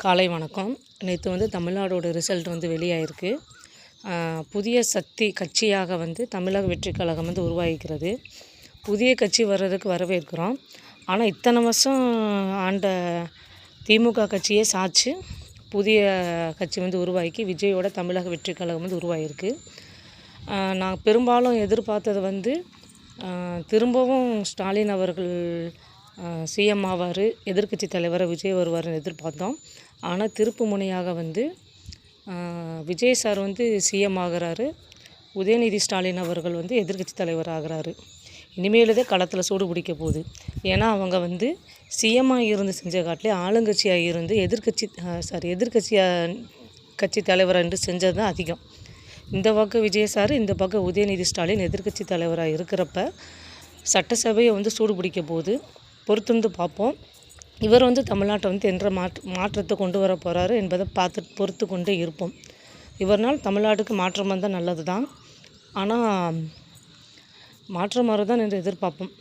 காலை வணக்கம். நேற்று வந்து தமிழ்நாடோட ரிசல்ட் வந்து வெளியாயிருக்கு. புதிய சக்தி கட்சியாக வந்து தமிழக வெற்றிக் கழகம் வந்து உருவாகிக்கிறது. புதிய கட்சி வர்றதுக்கு வரவேற்கிறோம். ஆனால் இத்தனை வருஷம் ஆண்ட திமுக கட்சியே சாய்ச்சி புதிய கட்சி வந்து உருவாக்கி விஜயோட தமிழக வெற்றிக் கழகம் வந்து உருவாகிருக்கு. நான் பெரும்பாலும் எதிர்பார்த்தது வந்து திரும்பவும் ஸ்டாலின் அவர்கள் சிஎம் ஆவார், எதிர்க்கட்சி தலைவராக விஜய் வருவார்னு எதிர்பார்த்தோம். ஆனால் திருப்பு முனையாக வந்து விஜய் சார் வந்து சிஎம் ஆகிறாரு, உதயநிதி ஸ்டாலின் அவர்கள் வந்து எதிர்க்கட்சி தலைவர் ஆகிறாரு. இனிமேலுதே களத்தில் சூடு பிடிக்க போகுது. ஏன்னா அவங்க வந்து சிஎம்மாக இருந்து செஞ்ச காட்டிலே ஆளுங்கட்சியாக இருந்து கட்சி தலைவராக இருந்து செஞ்சது தான் அதிகம். இந்த பக்கம் விஜய் சார், இந்த பக்கம் உதயநிதி ஸ்டாலின் எதிர்க்கட்சி தலைவராக இருக்கிறப்ப சட்டசபையை வந்து சூடு பிடிக்க போகுது. பொறுத்திருந்து பார்ப்போம். இவர் வந்து தமிழ்நாட்டை வந்து என்ற மாற்றத்தை கொண்டு வர போகிறாரு என்பதை பொறுத்து கொண்டே இருப்போம். இவர்னால் தமிழ்நாட்டுக்கு மாற்றம் வந்தால் நல்லது தான். ஆனால் மாற்றம் வரதான் என்று எதிர்பார்ப்போம்.